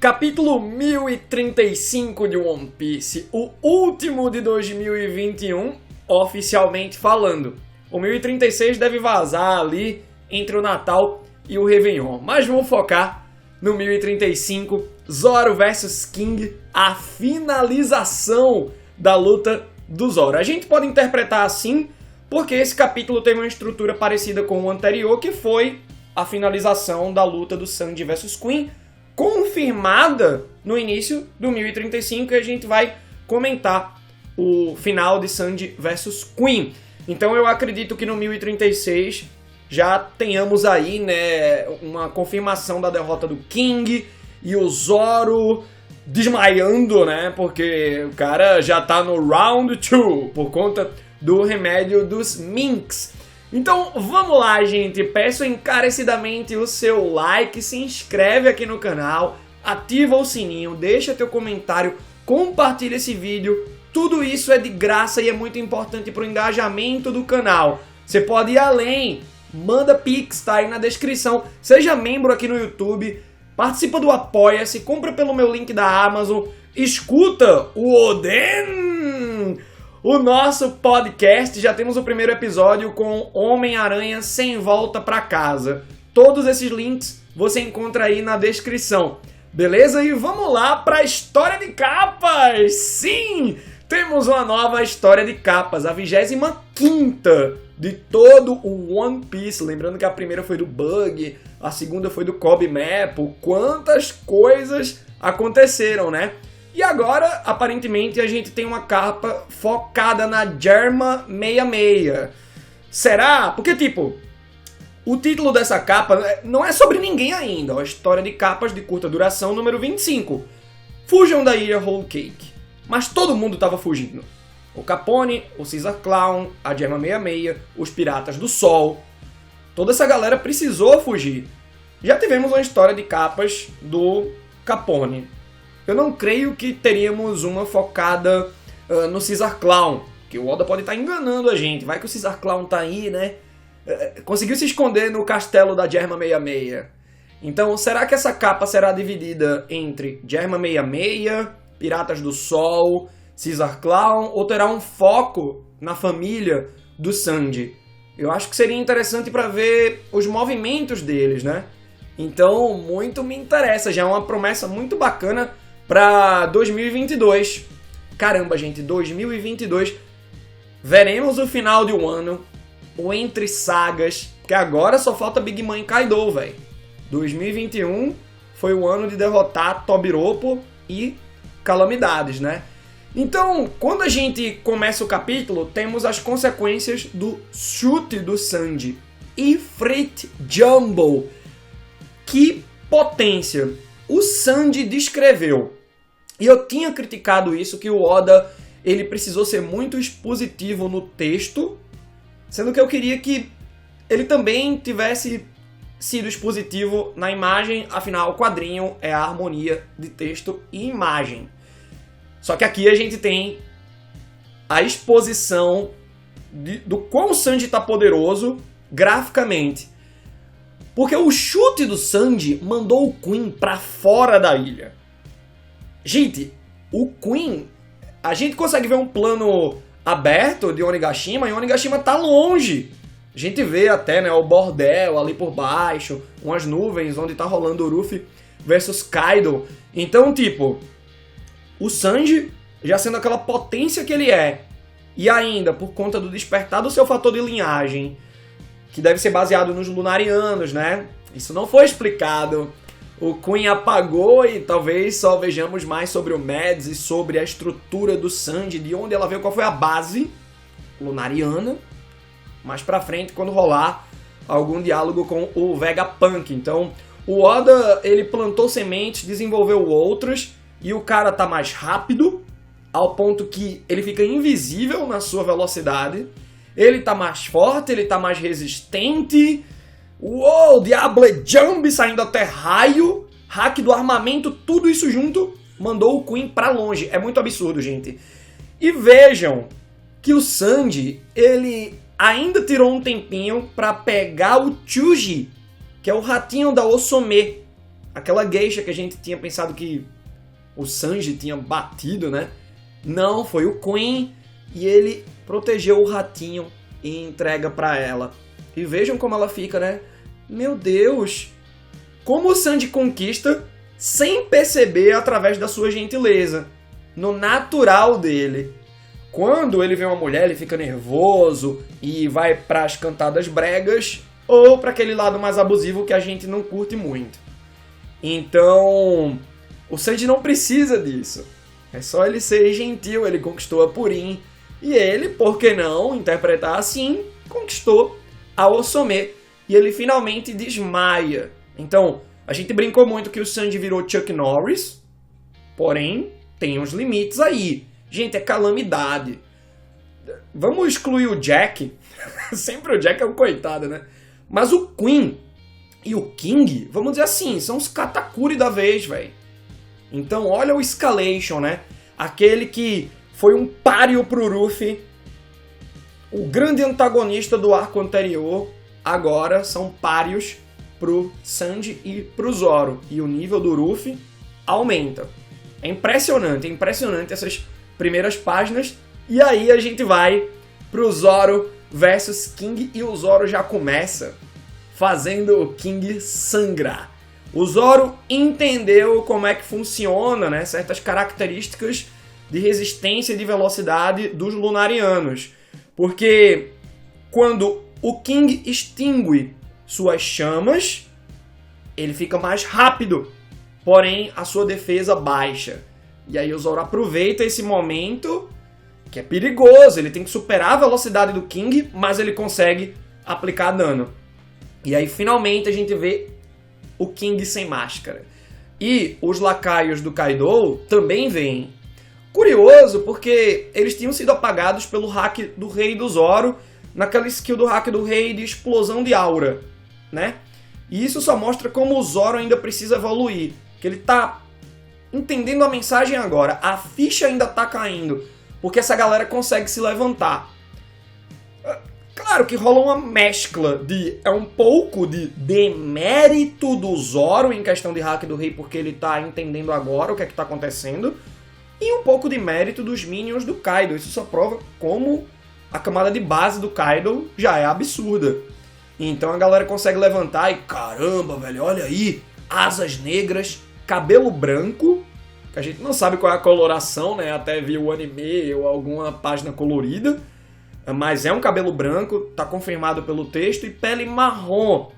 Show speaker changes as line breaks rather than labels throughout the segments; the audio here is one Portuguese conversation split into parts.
Capítulo 1035 de One Piece, o último de 2021, oficialmente falando. O 1036 deve vazar ali entre o Natal e o Réveillon, mas vamos focar no 1035, Zoro vs King, a finalização da luta do Zoro. A gente pode interpretar assim, porque esse capítulo teve uma estrutura parecida com o anterior, que foi a finalização da luta do Sanji vs Queen, confirmada no início do 1035, e a gente vai comentar o final de Sanji vs Queen. Então eu acredito que no 1036 já tenhamos aí, né, uma confirmação da derrota do King e o Zoro desmaiando, né, porque o cara já tá no round 2 por conta do remédio dos Minks. Então vamos lá, gente, peço encarecidamente o seu like, se inscreve aqui no canal, ativa o sininho, deixa teu comentário, compartilha esse vídeo, tudo isso é de graça e é muito importante para o engajamento do canal. Você pode ir além, manda Pix, tá aí na descrição, seja membro aqui no YouTube, participa do Apoia-se, compra pelo meu link da Amazon, escuta o Oden! O nosso podcast, já temos o primeiro episódio com Homem-Aranha Sem Volta Pra Casa. Todos esses links você encontra aí na descrição. Beleza? E vamos lá para a história de capas! Sim! Temos uma nova história de capas, a 25ª de todo o One Piece. Lembrando que a primeira foi do Bug, a segunda foi do Kobe Mapple. Quantas coisas aconteceram, né? E agora, aparentemente, a gente tem uma capa focada na Germa 66. Será? Porque, tipo, o título dessa capa não é sobre ninguém ainda. A história de capas de curta duração, número 25. Fujam da ilha Whole Cake. Mas todo mundo estava fugindo. O Capone, o Caesar Clown, a Germa 66, os Piratas do Sol. Toda essa galera precisou fugir. Já tivemos uma história de capas do Capone. Eu não creio que teríamos uma focada no Caesar Clown, que o Oda pode estar enganando a gente. Vai que o Caesar Clown tá aí, né? Conseguiu se esconder no castelo da Germa 66. Então, será que essa capa será dividida entre Germa 66, Piratas do Sol, Caesar Clown, ou terá um foco na família do Sanji? Eu acho que seria interessante para ver os movimentos deles, né? Então, muito me interessa. Já é uma promessa muito bacana para 2022. Caramba, gente, 2022. Veremos o final de um ano, o Entre Sagas, porque agora só falta Big Mom e Kaido, velho. 2021 foi o ano de derrotar Tobiropo e Calamidades, né? Então, quando a gente começa o capítulo, temos as consequências do chute do Sanji. Ifrit Jumbo. Que potência! O Sanji descreveu. E eu tinha criticado isso, que o Oda ele precisou ser muito expositivo no texto, sendo que eu queria que ele também tivesse sido expositivo na imagem, afinal o quadrinho é a harmonia de texto e imagem. Só que aqui a gente tem a exposição do quão o Sanji está poderoso graficamente. Porque o chute do Sanji mandou o Queen para fora da ilha. Gente, o Queen, a gente consegue ver um plano aberto de Onigashima, e Onigashima tá longe. A gente vê até, né, o bordel ali por baixo, umas nuvens onde tá rolando o Luffy versus Kaido. Então, tipo, o Sanji, já sendo aquela potência que ele é, e ainda por conta do despertar do seu fator de linhagem, que deve ser baseado nos Lunarianos, né? Isso não foi explicado. O Queen apagou e talvez só vejamos mais sobre o Mads e sobre a estrutura do Sanji, de onde ela veio, qual foi a base lunariana. Mais pra frente, quando rolar algum diálogo com o Vegapunk. Então, o Oda, ele plantou sementes, desenvolveu outras, e o cara tá mais rápido, ao ponto que ele fica invisível na sua velocidade. Ele tá mais forte, ele tá mais resistente. Uou, Diable Jump saindo até raio, hack do armamento, tudo isso junto mandou o Queen pra longe. É muito absurdo, gente. E vejam que o Sanji, ele ainda tirou um tempinho pra pegar o Chuji, que é o ratinho da Osome. aquela geisha que a gente tinha pensado que o Sanji tinha batido, né? Não, foi o Queen, e ele protegeu o ratinho e entrega pra ela. E vejam como ela fica, né? Meu Deus! Como o Sanji conquista sem perceber através da sua gentileza, no natural dele. Quando ele vê uma mulher, ele fica nervoso e vai pras cantadas bregas ou para aquele lado mais abusivo que a gente não curte muito. Então, o Sanji não precisa disso. É só ele ser gentil, ele conquistou a Purin. E ele, por que não interpretar assim, conquistou a Osome. E ele finalmente desmaia. Então, a gente brincou muito que o Sanji virou Chuck Norris. Porém, tem uns limites aí. Gente, é calamidade. Vamos excluir o Jack. Sempre o Jack é o coitado, né? Mas o Queen e o King, vamos dizer assim, são os Katakuri da vez, velho. Então, olha o Escalation, né? Aquele que foi um páreo pro Ruffy. O grande antagonista do arco anterior. Agora são páreos pro Sanji e pro Zoro. E o nível do Ruffy aumenta. É impressionante essas primeiras páginas. E aí a gente vai pro Zoro versus King. E o Zoro já começa fazendo o King sangrar. O Zoro entendeu como é que funciona, né, certas características de resistência e de velocidade dos Lunarianos. Porque quando o King extingue suas chamas, ele fica mais rápido, porém a sua defesa baixa. E aí o Zoro aproveita esse momento, que é perigoso, ele tem que superar a velocidade do King, mas ele consegue aplicar dano. E aí finalmente a gente vê o King sem máscara. E os lacaios do Kaido também vêm. Curioso, porque eles tinham sido apagados pelo hack do Rei do Zoro, naquela skill do hack do Rei de explosão de aura, né? E isso só mostra como o Zoro ainda precisa evoluir, que ele tá entendendo a mensagem agora, a ficha ainda tá caindo, porque essa galera consegue se levantar. Claro que rola uma mescla de... é um pouco de demérito do Zoro em questão de hack do Rei, porque ele tá entendendo agora o que é que tá acontecendo, e um pouco de mérito dos minions do Kaido. Isso só prova como a camada de base do Kaido já é absurda. Então a galera consegue levantar e caramba, velho, olha aí, asas negras, cabelo branco, que a gente não sabe qual é a coloração, né? Até vi o anime ou alguma página colorida, mas é um cabelo branco, tá confirmado pelo texto, e pele marrom.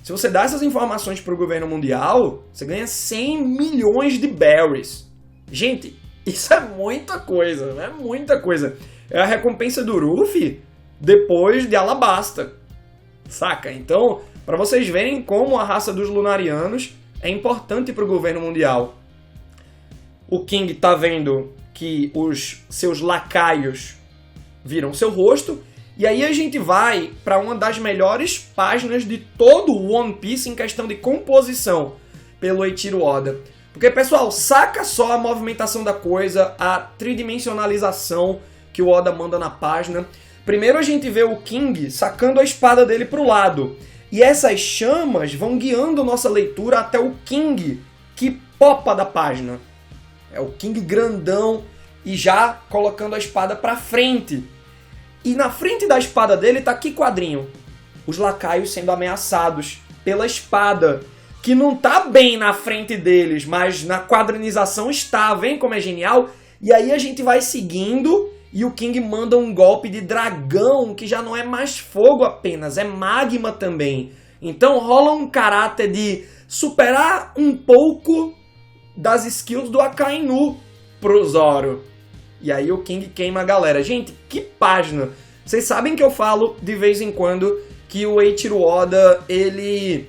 Se você dá essas informações pro governo mundial, você ganha 100 milhões de berries. Gente, isso é muita coisa, é muita coisa. É a recompensa do Ruffy depois de Alabasta, saca? Então, para vocês verem como a raça dos Lunarianos é importante pro governo mundial. O King tá vendo que os seus lacaios viram seu rosto, e aí a gente vai para uma das melhores páginas de todo o One Piece em questão de composição pelo Eiichiro Oda. Porque, pessoal, saca só a movimentação da coisa, a tridimensionalização que o Oda manda na página. Primeiro a gente vê o King sacando a espada dele pro lado, e essas chamas vão guiando nossa leitura até o King que popa da página. É o King grandão e já colocando a espada pra frente. E na frente da espada dele tá que quadrinho? Os lacaios sendo ameaçados pela espada, que não tá bem na frente deles, mas na quadrinização está. Vem como é genial? E aí a gente vai seguindo e o King manda um golpe de dragão, que já não é mais fogo apenas, é magma também. Então rola um caráter de superar um pouco das skills do Akainu pro Zoro. E aí o King queima a galera. Gente, que página! Vocês sabem que eu falo de vez em quando que o Eiichiro Oda, ele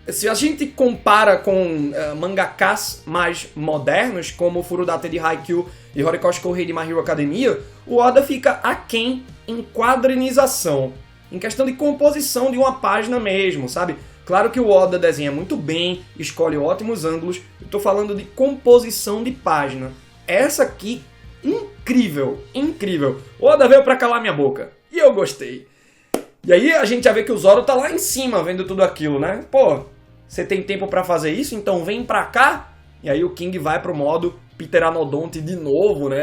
se a gente compara com mangakas mais modernos, como Furudate de Haikyuu e Horikoshi Kourei de My Hero Academia, o Oda fica aquém em quadrinização, em questão de composição de uma página mesmo, sabe? Claro que o Oda desenha muito bem, escolhe ótimos ângulos, eu tô falando de composição de página. Essa aqui, incrível, incrível. O Oda veio pra calar minha boca, e eu gostei. E aí a gente já vê que o Zoro tá lá em cima vendo tudo aquilo, né? Pô, você tem tempo pra fazer isso? Então vem pra cá. E aí o King vai pro modo Pteranodonte de novo, né?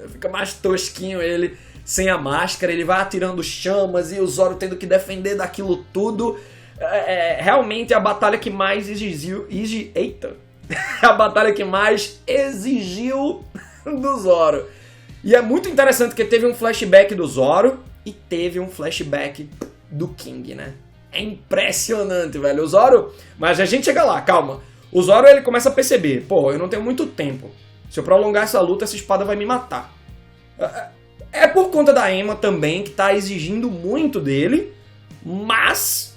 Fica mais tosquinho ele sem a máscara, ele vai atirando chamas e o Zoro tendo que defender daquilo tudo. Realmente a batalha que mais exigiu... Eita! A batalha que mais exigiu do Zoro. E é muito interessante que teve um flashback do Zoro e teve um flashback do King, né? É impressionante, velho. O Zoro... Mas a gente chega lá, calma. O Zoro, ele começa a perceber, pô, eu não tenho muito tempo. Se eu prolongar essa luta, essa espada vai me matar. É por conta da Emma também, que tá exigindo muito dele, mas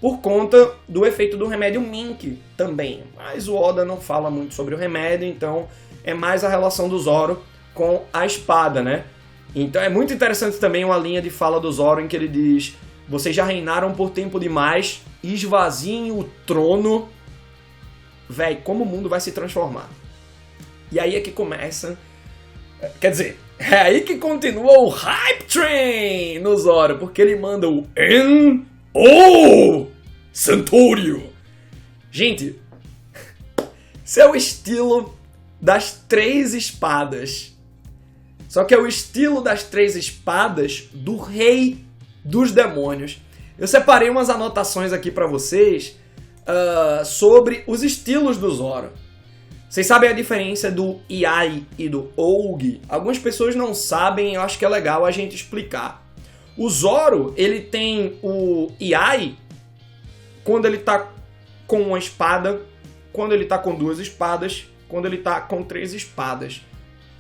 por conta do efeito do remédio Mink também. Mas o Oda não fala muito sobre o remédio, então é mais a relação do Zoro com a espada, né? Então é muito interessante também uma linha de fala do Zoro em que ele diz: vocês já reinaram por tempo demais, esvaziem o trono. Véi, como o mundo vai se transformar? E aí é que começa... Quer dizer, é aí que continua o Hype Train no Zoro, porque ele manda o N.O. Santorio. Gente, esse é o estilo das 3 espadas. Só que é o estilo das 3 espadas do Rei dos Demônios. Eu separei umas anotações aqui pra vocês sobre os estilos do Zoro. Vocês sabem a diferença do Iai e do Ougi? Algumas pessoas não sabem, eu acho que é legal a gente explicar. O Zoro, ele tem o Iai quando ele tá com uma espada, quando ele tá com 2 espadas, quando ele tá com 3 espadas.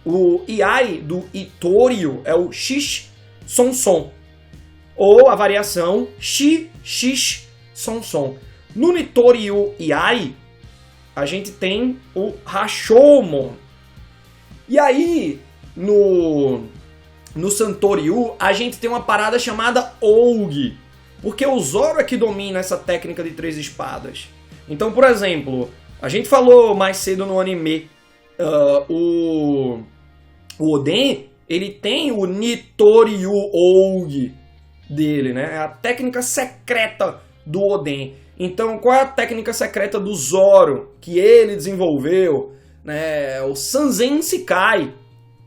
O Iai do Itorio é o Shish Son Son, ou a variação Shi Shish Son Son. No Nitoryu Iai, a gente tem o Rashomon. E aí, no Santoryu, a gente tem uma parada chamada Ougi. Porque o Zoro é que domina essa técnica de 3 espadas. Então, por exemplo, a gente falou mais cedo no anime, o Oden, ele tem o Nitoryu Ougi dele, né? É a técnica secreta do Oden. Então, qual é a técnica secreta do Zoro que ele desenvolveu? Né? O Sanzen Shikai.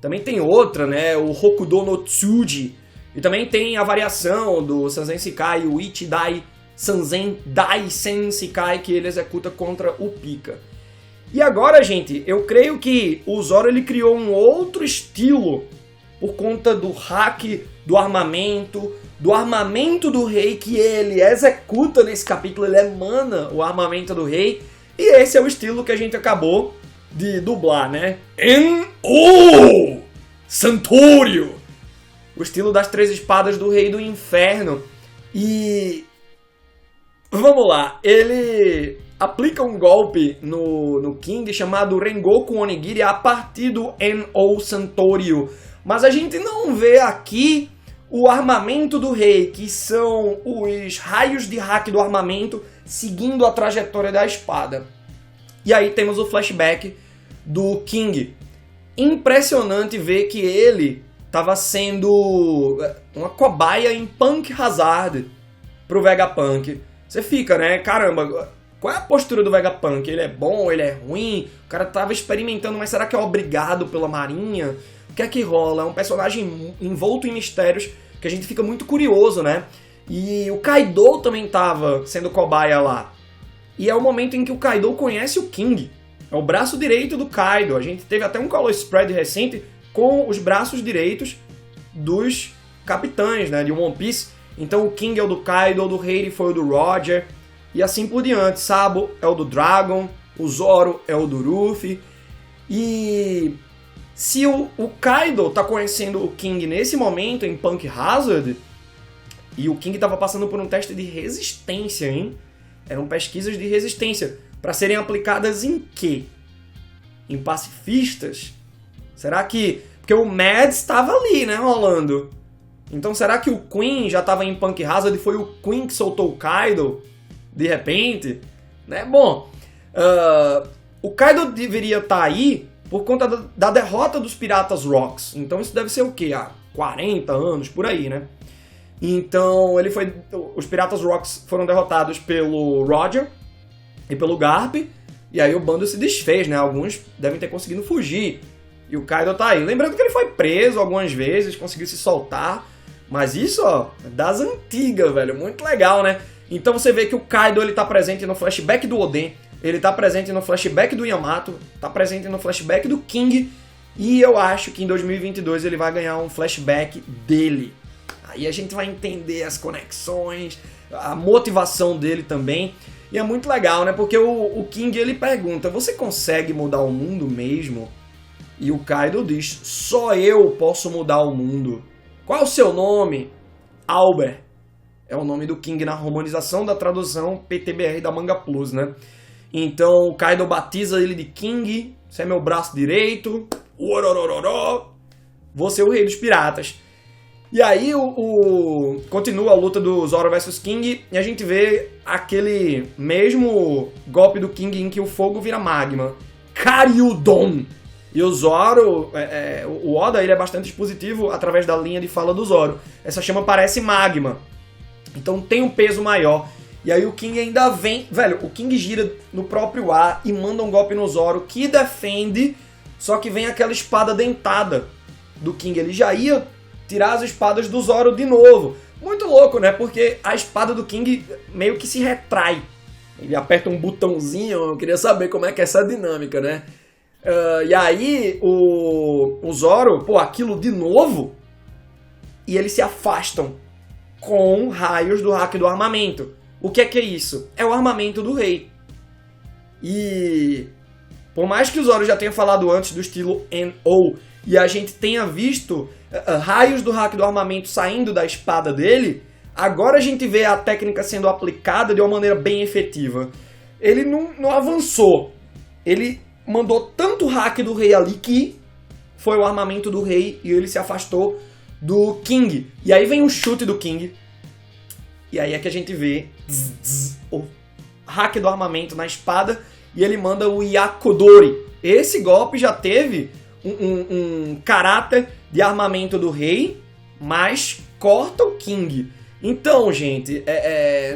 Também tem outra, né? O Hokudo no Tsuji. E também tem a variação do Sanzen Shikai, o Ichidai Sanzen Daisen Shikai, que ele executa contra o Pika. E agora, gente, eu creio que o Zoro ele criou um outro estilo por conta do hack do armamento do rei que ele executa nesse capítulo, ele emana o armamento do rei, e esse é o estilo que a gente acabou de dublar, né? N.O. Santorio! O estilo das 3 espadas do Rei do Inferno. E... vamos lá, ele aplica um golpe no King chamado Rengoku Onigiri a partir do N.O. Santorio. Mas a gente não vê aqui o armamento do rei, que são os raios de hack do armamento seguindo a trajetória da espada. E aí temos o flashback do King. Impressionante ver que ele estava sendo uma cobaia em Punk Hazard pro Vegapunk. Você fica, né? Caramba, qual é a postura do Vegapunk? Ele é bom? Ele é ruim? O cara tava experimentando, mas será que é obrigado pela marinha? O que é que rola? É um personagem envolto em mistérios que a gente fica muito curioso, né? E o Kaido também tava sendo cobaia lá. E é o momento em que o Kaido conhece o King. É o braço direito do Kaido. A gente teve até um color spread recente com os braços direitos dos capitães, né, de One Piece. Então o King é o do Kaido, o do Heidi foi o do Roger, e assim por diante. Sabo é o do Dragon, o Zoro é o do Ruffy. E se o Kaido tá conhecendo o King nesse momento em Punk Hazard, e o King tava passando por um teste de resistência, hein? Eram pesquisas de resistência para serem aplicadas em quê? Em pacifistas? Será que... porque o Mads estava ali, né, rolando. Então será que o Queen já estava em Punk Hazard e foi o Queen que soltou o Kaido de repente? Né? Bom, o Kaido deveria estar aí por conta da derrota dos Piratas Rocks. Então isso deve ser o quê? Há 40 anos, por aí, né? Então os Piratas Rocks foram derrotados pelo Roger, ir pelo Garp, e aí o bando se desfez, né? Alguns devem ter conseguido fugir. E o Kaido tá aí. Lembrando que ele foi preso algumas vezes, conseguiu se soltar. Mas isso, ó, das antigas, velho. Muito legal, né? Então você vê que o Kaido, ele tá presente no flashback do Oden, ele tá presente no flashback do Yamato, tá presente no flashback do King, e eu acho que em 2022 ele vai ganhar um flashback dele. Aí a gente vai entender as conexões, a motivação dele também. E é muito legal, né? Porque o King, ele pergunta, você consegue mudar o mundo mesmo? E o Kaido diz, só eu posso mudar o mundo. Qual é o seu nome? Albert. É o nome do King na romanização da tradução PTBR da Manga Plus, né? Então o Kaido batiza ele de King, você é meu braço direito, vou ser o rei dos piratas. E aí continua a luta do Zoro versus King e a gente vê aquele mesmo golpe do King em que o fogo vira magma. Karyudon! E o Zoro, o Oda, ele é bastante expositivo através da linha de fala do Zoro. Essa chama parece magma. Então tem um peso maior. E aí o King ainda vem... Velho, o King gira no próprio ar e manda um golpe no Zoro que defende, só que vem aquela espada dentada do King. Ele já ia tirar as espadas do Zoro de novo. Muito louco, né? Porque a espada do King meio que se retrai. Ele aperta um botãozinho, eu queria saber como é que é essa dinâmica, né? E aí o Zoro, pô, aquilo de novo, e eles se afastam com raios do hack do armamento. O que é isso? É o armamento do rei. E por mais que o Zoro já tenha falado antes do estilo NO e a gente tenha visto raios do hack do armamento saindo da espada dele, agora a gente vê a técnica sendo aplicada de uma maneira bem efetiva. Ele não avançou. Ele mandou tanto hack do rei ali que foi o armamento do rei e ele se afastou do King. E aí vem o chute do King. E aí é que a gente vê o hack do armamento na espada e ele manda o Yakodori. Esse golpe já teve um caráter de armamento do rei, mas corta o King. Então, gente,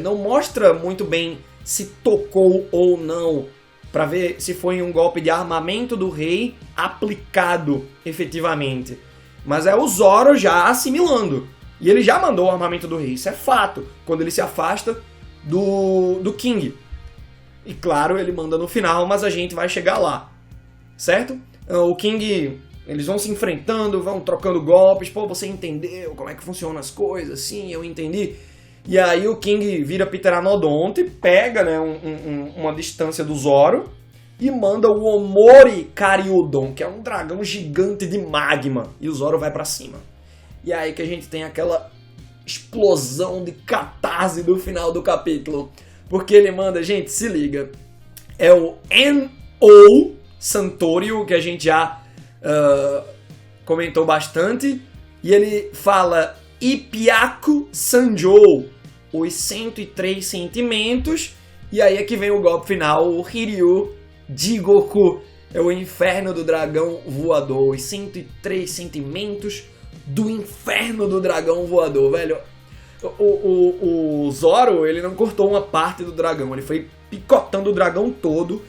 não mostra muito bem se tocou ou não, para ver se foi um golpe de armamento do rei aplicado efetivamente. Mas é o Zoro já assimilando. E ele já mandou o armamento do rei, isso é fato, quando ele se afasta do King. E claro, ele manda no final, mas a gente vai chegar lá, certo? O King, eles vão se enfrentando, vão trocando golpes. Pô, você entendeu como é que funcionam as coisas? Sim, eu entendi. E aí o King vira Pteranodonte, pega, né, uma distância do Zoro e manda o Omori Karyudon, que é um dragão gigante de magma. E o Zoro vai pra cima. E aí que a gente tem aquela explosão de catarse do final do capítulo. Porque ele manda, gente, se liga, é o N.O. Santorio, que a gente já comentou bastante. E ele fala Ipyaku Sanjou, os 103 sentimentos. E aí é que vem o golpe final, o Hiryu Jigoku. É o inferno do dragão voador, os 103 sentimentos do inferno do dragão voador, velho. O Zoro, ele não cortou uma parte do dragão, ele foi picotando o dragão todo.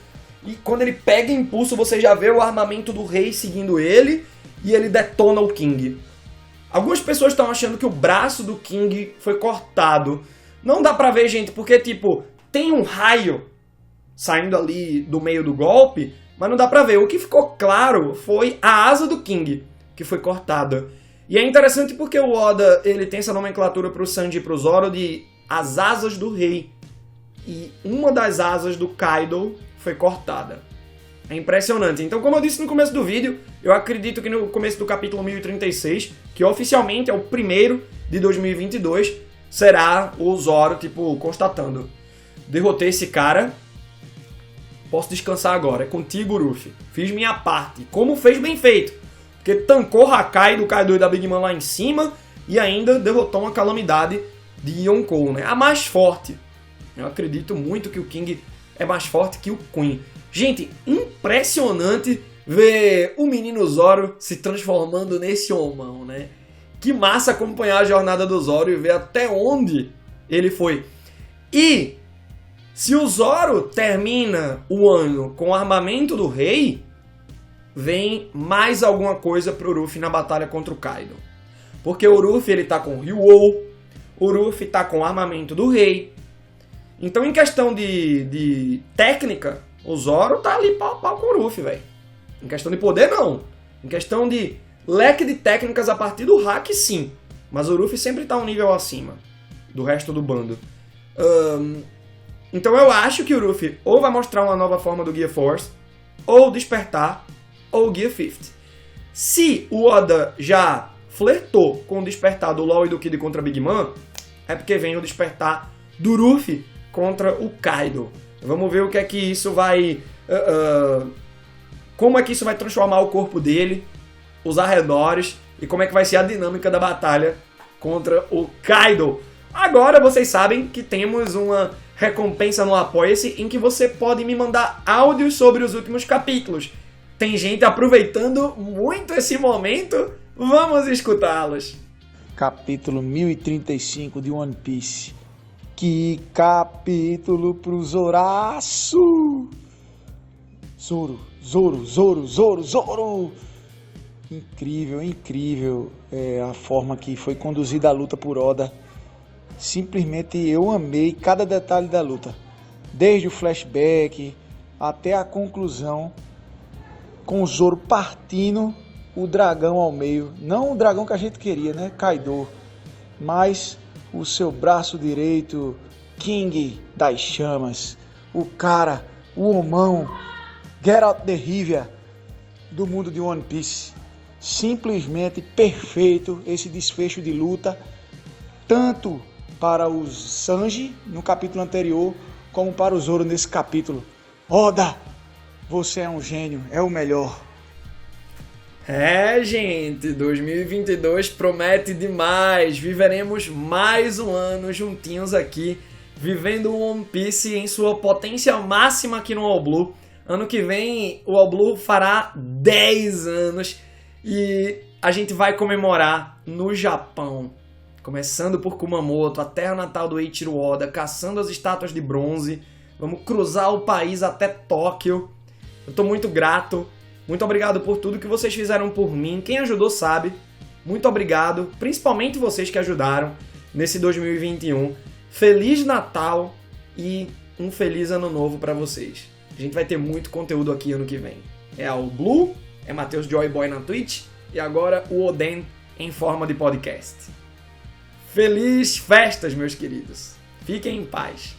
E quando ele pega impulso, você já vê o armamento do rei seguindo ele e ele detona o King. Algumas pessoas estão achando que o braço do King foi cortado. Não dá pra ver, gente, porque, tipo, tem um raio saindo ali do meio do golpe, mas não dá pra ver. O que ficou claro foi a asa do King, que foi cortada. E é interessante porque o Oda, ele tem essa nomenclatura pro Sanji e pro Zoro de as asas do rei. E uma das asas do Kaido foi cortada. É impressionante. Então, como eu disse no começo do vídeo, eu acredito que no começo do capítulo 1036, que oficialmente é o primeiro de 2022, será o Zoro, tipo, constatando: derrotei esse cara, posso descansar agora, é contigo, Luffy. Fiz minha parte. Como fez bem feito. Porque tancou Hakai do Kaido e da Big Mom lá em cima e ainda derrotou uma calamidade de Yonkou, né? A mais forte. Eu acredito muito que o King é mais forte que o Queen. Gente, impressionante ver o menino Zoro se transformando nesse homão, né? Que massa acompanhar a jornada do Zoro e ver até onde ele foi. E Se o Zoro termina o ano com o armamento do rei, vem mais alguma coisa pro Luffy na batalha contra o Kaido. Porque o Luffy ele tá com o Ryuou, o Luffy tá com o armamento do rei. Então em questão de técnica, o Zoro tá ali pau a pau com o Luffy, velho. Em questão de poder, não. Em questão de leque de técnicas a partir do hack, sim. Mas o Luffy sempre tá um nível acima do resto do bando. Então eu acho que o Luffy ou vai mostrar uma nova forma do Gear Force, ou despertar, ou Gear 50. Se o Oda já flertou com o despertar do Law e do Kid contra Big Mom, é porque vem o despertar do Luffy contra o Kaido. Vamos ver o que é que isso vai... como é que isso vai transformar o corpo dele, os arredores, e como é que vai ser a dinâmica da batalha contra o Kaido. Agora vocês sabem que temos uma recompensa no Apoia-se em que você pode me mandar áudios sobre os últimos capítulos. Tem gente aproveitando muito esse momento. Vamos escutá-los.
Capítulo 1035 de One Piece. Que capítulo pro Zoraço! Zoro, Zoro, Zoro, Zoro, Zoro! Incrível, incrível a forma que foi conduzida a luta por Oda. Simplesmente eu amei cada detalhe da luta. Desde o flashback até a conclusão, com o Zoro partindo o dragão ao meio. Não o dragão que a gente queria, né? Kaido. Mas o seu braço direito, King das Chamas. O cara, o homão, Geralt de Rivia do mundo de One Piece. Simplesmente perfeito esse desfecho de luta. Tanto para o Sanji no capítulo anterior, como para o Zoro nesse capítulo. Oda, você é um gênio, é o melhor.
Gente, 2022 promete demais. Viveremos mais um ano juntinhos aqui, vivendo o One Piece em sua potência máxima aqui no All Blue. Ano que vem o All Blue fará 10 anos e a gente vai comemorar no Japão. Começando por Kumamoto, a terra natal do Eiichiro Oda, caçando as estátuas de bronze. Vamos cruzar o país até Tóquio. Eu tô muito grato. Muito obrigado por tudo que vocês fizeram por mim. Quem ajudou sabe. Muito obrigado. Principalmente vocês que ajudaram nesse 2021. Feliz Natal e um feliz ano novo pra vocês. A gente vai ter muito conteúdo aqui ano que vem. É a Blue, é Matheus Joyboy na Twitch e agora o Oden em forma de podcast. Feliz festas, meus queridos. Fiquem em paz.